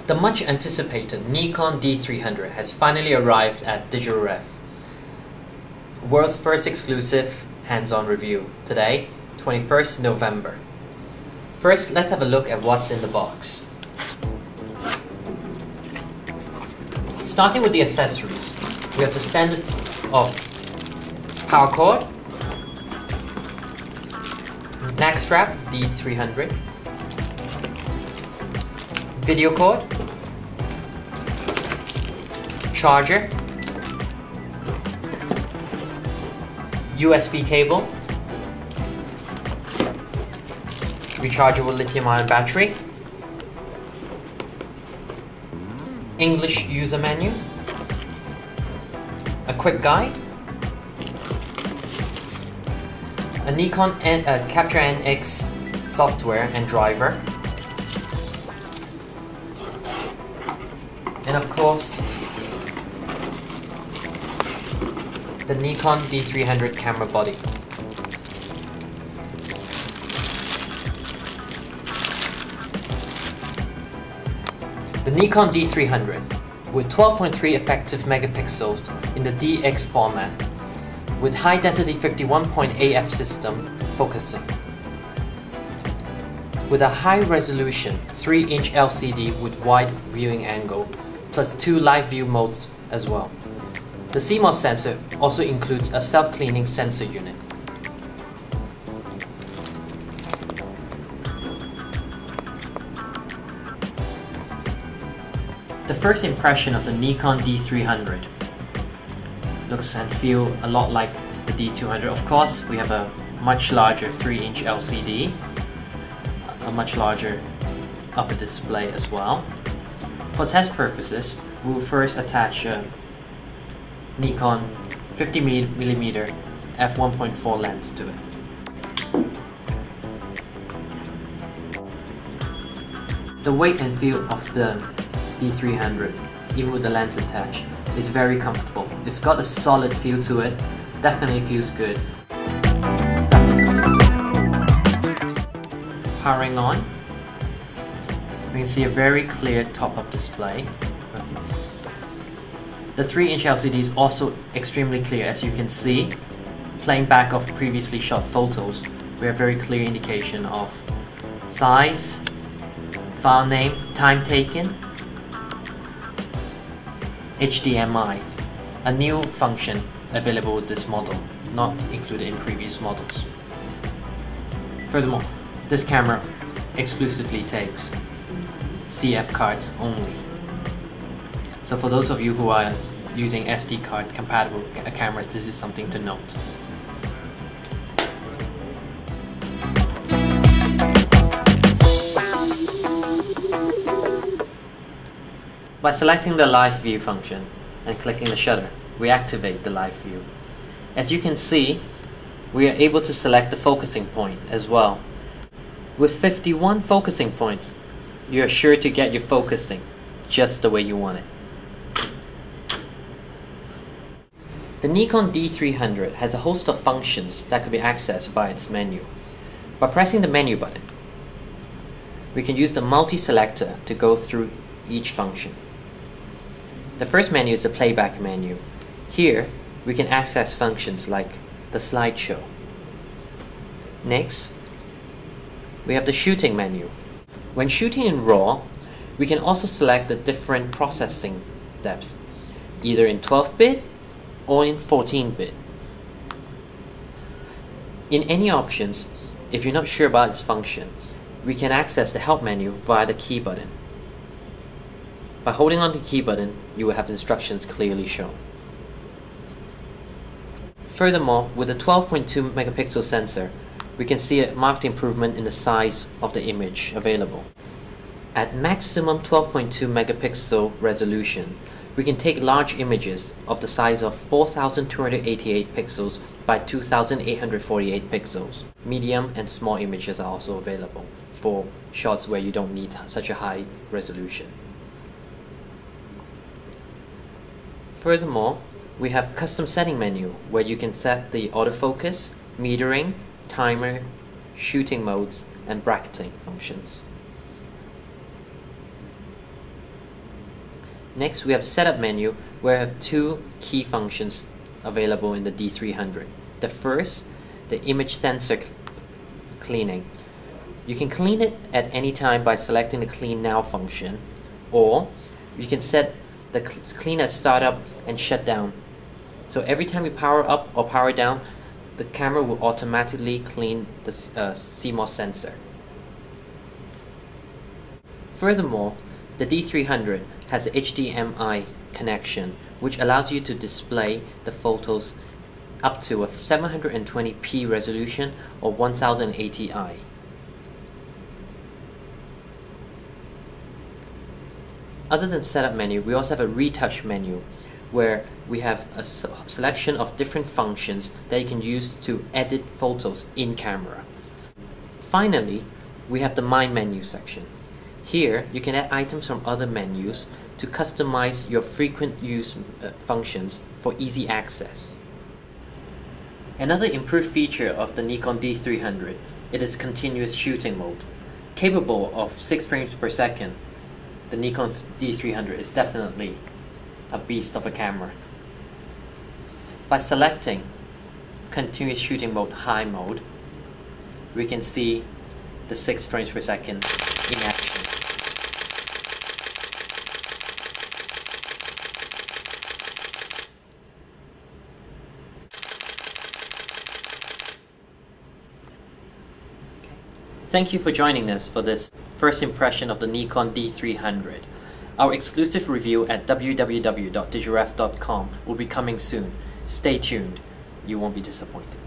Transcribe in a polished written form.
The much anticipated Nikon D300 has finally arrived at DigitalRev. World's first exclusive hands-on review, today, 21st November. First, let's have a look at what's in the box. Starting with the accessories, we have the standards of power cord, neck strap D300, video cord, charger, USB cable, rechargeable lithium-ion battery, English user menu, a quick guide, a Nikon Capture NX software and driver, and of course the Nikon D300 camera body. The Nikon D300 with 12.3 effective megapixels in the DX format with high density 51.8 f system focusing. With a high resolution 3-inch LCD with wide viewing angle plus 2 live view modes as well. The CMOS sensor also includes a self-cleaning sensor unit. The first impression of the Nikon D300 looks and feel a lot like the D200. Of course, we have a much larger 3-inch LCD, a much larger upper display as well. For test purposes, we will first attach a Nikon 50mm f1.4 lens to it. The weight and feel of the D300, even with the lens attached, is very comfortable. It's got a solid feel to it, definitely feels good. Powering on, we can see a very clear top-up display. The 3-inch LCD is also extremely clear, as you can see. Playing back of previously shot photos, we have very clear indication of size, file name, time taken, HDMI, a new function available with this model, not included in previous models. Furthermore, this camera exclusively takes CF cards only. So for those of you who are using SD card compatible cameras, this is something to note. By selecting the live view function and clicking the shutter, we activate the live view. As you can see, we are able to select the focusing point as well. With 51 focusing points, you are sure to get your focusing just the way you want it. The Nikon D300 has a host of functions that could be accessed via its menu. By pressing the menu button, we can use the multi-selector to go through each function. The first menu is the playback menu. Here, we can access functions like the slideshow. Next, we have the shooting menu. When shooting in RAW, we can also select the different processing depths, either in 12-bit or in 14-bit. In any options, if you're not sure about its function, we can access the help menu via the key button. By holding on the key button, you will have instructions clearly shown. Furthermore, with the 12.2 megapixel sensor, we can see a marked improvement in the size of the image available. At maximum 12.2 megapixel resolution, we can take large images of the size of 4288 pixels by 2848 pixels. Medium and small images are also available for shots where you don't need such a high resolution. Furthermore, we have custom setting menu where you can set the autofocus, metering, timer, shooting modes, and bracketing functions. Next, we have the setup menu where I have two key functions available in the D300. The first, the image sensor cleaning. You can clean it at any time by selecting the Clean Now function, or you can set the clean as startup and shut down. So every time you power up or power down, the camera will automatically clean the CMOS sensor. Furthermore, the D300 has a HDMI connection, which allows you to display the photos up to a 720p resolution or 1080i. Other than setup menu, we also have a retouch menu where we have a selection of different functions that you can use to edit photos in camera. Finally, we have the My Menu section. Here, you can add items from other menus to customize your frequent use functions for easy access. Another improved feature of the Nikon D300 is continuous shooting mode. Capable of 6 frames per second, the Nikon D300 is definitely a beast of a camera. By selecting continuous shooting mode high mode, we can see the 6 frames per second in action. Thank you for joining us for this first impression of the Nikon D300. Our exclusive review at www.digitalrev.com will be coming soon. Stay tuned, you won't be disappointed.